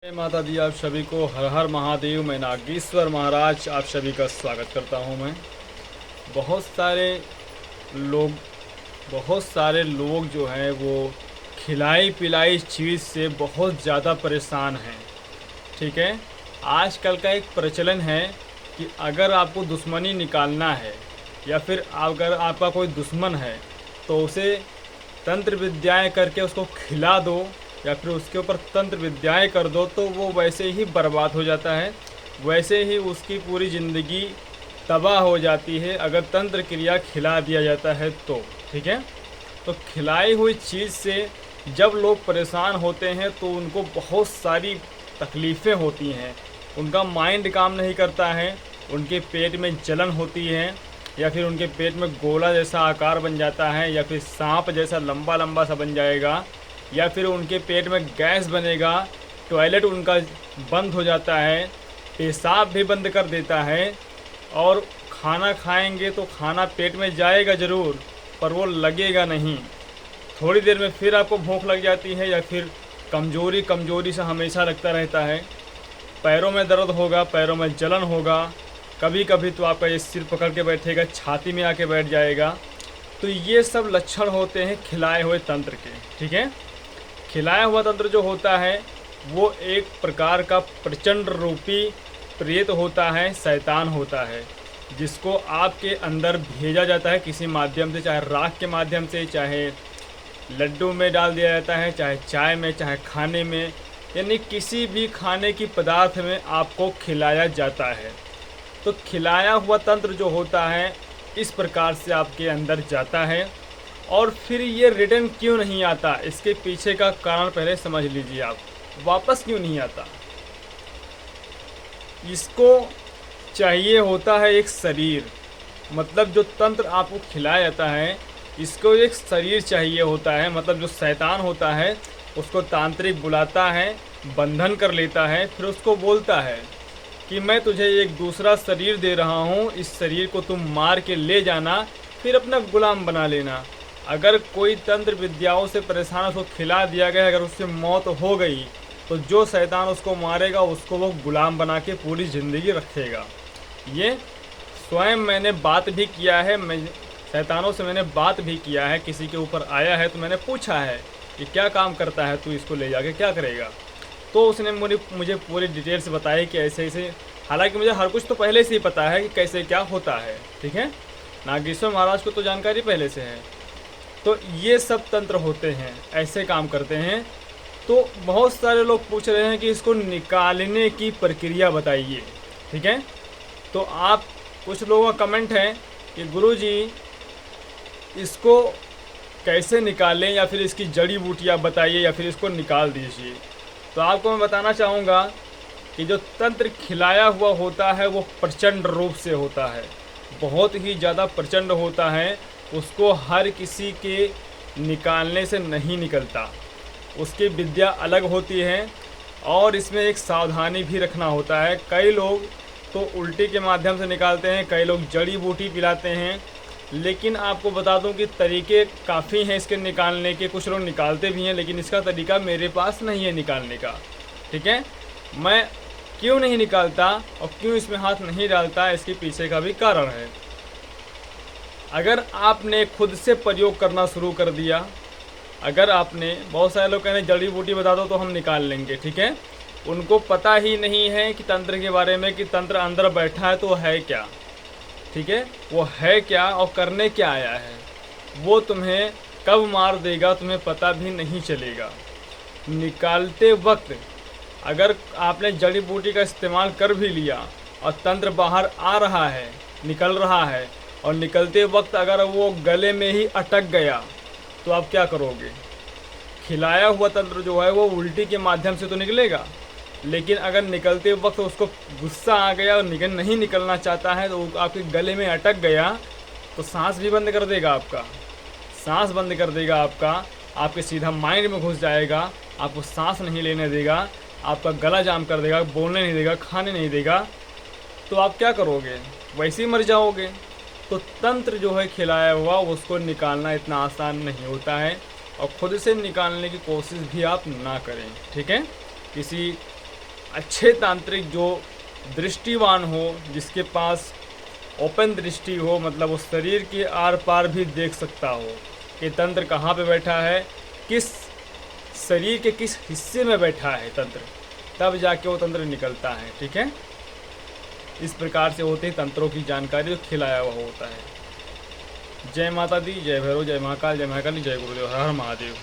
जय माता दी। आप सभी को हर हर महादेव। मैं नागेश्वर महाराज आप सभी का स्वागत करता हूं। मैं बहुत सारे लोग बहुत सारे लोग जो हैं वो खिलाई पिलाई चीज़ से बहुत ज़्यादा परेशान हैं। ठीक है, आजकल का एक प्रचलन है कि अगर आपको दुश्मनी निकालना है या फिर अगर आपका कोई दुश्मन है तो उसे तंत्र विद्याएं करके उसको खिला दो या फिर उसके ऊपर तंत्र विद्याएं कर दो तो वो वैसे ही बर्बाद हो जाता है, वैसे ही उसकी पूरी ज़िंदगी तबाह हो जाती है अगर तंत्र क्रिया खिला दिया जाता है तो। ठीक है, तो खिलाई हुई चीज़ से जब लोग परेशान होते हैं तो उनको बहुत सारी तकलीफ़ें होती हैं। उनका माइंड काम नहीं करता है, उनके पेट में जलन होती है या फिर उनके पेट में गोला जैसा आकार बन जाता है या फिर सांप जैसा लंबा लंबा सा बन जाएगा या फिर उनके पेट में गैस बनेगा, टॉयलेट उनका बंद हो जाता है, पेशाब भी बंद कर देता है और खाना खाएंगे तो खाना पेट में जाएगा ज़रूर पर वो लगेगा नहीं। थोड़ी देर में फिर आपको भूख लग जाती है या फिर कमज़ोरी कमज़ोरी सा हमेशा लगता रहता है। पैरों में दर्द होगा, पैरों में जलन होगा, कभी कभी तो आपका ये सिर पकड़ के बैठेगा, छाती में आके बैठ जाएगा। तो ये सब लक्षण होते हैं खिलाए हुए तंत्र के। ठीक है, खिलाया हुआ तंत्र जो होता है वो एक प्रकार का प्रचंड रूपी प्रेत होता है, शैतान होता है, जिसको आपके अंदर भेजा जाता है किसी माध्यम से, चाहे राख के माध्यम से, चाहे लड्डू में डाल दिया जाता है, चाहे चाय में, चाहे खाने में, यानी किसी भी खाने की पदार्थ में आपको खिलाया जाता है। तो खिलाया हुआ तंत्र जो होता है इस प्रकार से आपके अंदर जाता है और फिर ये रिटर्न क्यों नहीं आता, इसके पीछे का कारण पहले समझ लीजिए। आप वापस क्यों नहीं आता? इसको चाहिए होता है एक शरीर, मतलब जो तंत्र आपको खिलाया जाता है इसको एक शरीर चाहिए होता है। मतलब जो शैतान होता है उसको तांत्रिक बुलाता है, बंधन कर लेता है, फिर उसको बोलता है कि मैं तुझे एक दूसरा शरीर दे रहा हूँ, इस शरीर को तुम मार के ले जाना, फिर अपना गुलाम बना लेना। अगर कोई तंत्र विद्याओं से परेशान उसको खिला दिया गया, अगर उससे मौत हो गई तो जो शैतान उसको मारेगा उसको वो गुलाम बना के पूरी ज़िंदगी रखेगा। ये स्वयं मैंने बात भी किया है, मैं शैतानों से मैंने बात भी किया है। किसी के ऊपर आया है तो मैंने पूछा है कि क्या काम करता है तू, इसको ले जाके क्या करेगा, तो उसने मुझे पूरी डिटेल्स बताई कि ऐसे ऐसे। हालांकि मुझे हर कुछ तो पहले से ही पता है कि कैसे क्या होता है। ठीक है, नागेश्वर महाराज को तो जानकारी पहले से है। तो ये सब तंत्र होते हैं, ऐसे काम करते हैं। तो बहुत सारे लोग पूछ रहे हैं कि इसको निकालने की प्रक्रिया बताइए। ठीक है, तो आप कुछ लोगों का कमेंट है कि गुरुजी इसको कैसे निकालें या फिर इसकी जड़ी बूटियाँ बताइए या फिर इसको निकाल दीजिए। तो आपको मैं बताना चाहूँगा कि जो तंत्र खिलाया हुआ होता है वो प्रचंड रूप से होता है, बहुत ही ज़्यादा प्रचंड होता है। उसको हर किसी के निकालने से नहीं निकलता, उसकी विद्या अलग होती है और इसमें एक सावधानी भी रखना होता है। कई लोग तो उल्टी के माध्यम से निकालते हैं, कई लोग जड़ी बूटी पिलाते हैं, लेकिन आपको बता दूं कि तरीके काफ़ी हैं इसके निकालने के। कुछ लोग निकालते भी हैं लेकिन इसका तरीका मेरे पास नहीं है निकालने का। ठीक है, मैं क्यों नहीं निकालता और क्यों इसमें हाथ नहीं डालता, इसके पीछे का भी कारण है। अगर आपने खुद से प्रयोग करना शुरू कर दिया, अगर आपने, बहुत सारे लोग कह रहे हैं जड़ी बूटी बता दो तो हम निकाल लेंगे। ठीक है, उनको पता ही नहीं है कि तंत्र के बारे में, कि तंत्र अंदर बैठा है तो है क्या। ठीक है, वो है क्या और करने क्या आया है, वो तुम्हें कब मार देगा तुम्हें पता भी नहीं चलेगा। निकालते वक्त अगर आपने जड़ी बूटी का इस्तेमाल कर भी लिया और तंत्र बाहर आ रहा है, निकल रहा है, और निकलते वक्त अगर वो गले में ही अटक गया तो आप क्या करोगे? खिलाया हुआ तंत्र जो है वो उल्टी के माध्यम से तो निकलेगा, लेकिन अगर निकलते वक्त उसको गुस्सा आ गया और नहीं निकलना चाहता है तो आपके गले में अटक गया तो सांस भी बंद कर देगा, आपका सांस बंद कर देगा, आपके सीधा माइंड में घुस जाएगा, आपको सांस नहीं लेने देगा, आपका गला जाम कर देगा, बोलने नहीं देगा, खाने नहीं देगा। तो आप क्या करोगे? वैसे ही मर जाओगे। तो तंत्र जो है खिलाया हुआ उसको निकालना इतना आसान नहीं होता है और ख़ुद से निकालने की कोशिश भी आप ना करें। ठीक है, किसी अच्छे तांत्रिक जो दृष्टिवान हो, जिसके पास ओपन दृष्टि हो, मतलब वो शरीर के आर पार भी देख सकता हो कि तंत्र कहाँ पे बैठा है, किस शरीर के किस हिस्से में बैठा है तंत्र, तब जाके वो तंत्र निकलता है। ठीक है, इस प्रकार से होते हैं तंत्रों की जानकारी जो खिलाया हुआ होता है। जय माता दी, जय भैरव, जय महाकाल, जय महाकाली, जय गुरुदेव, हर हर महादेव।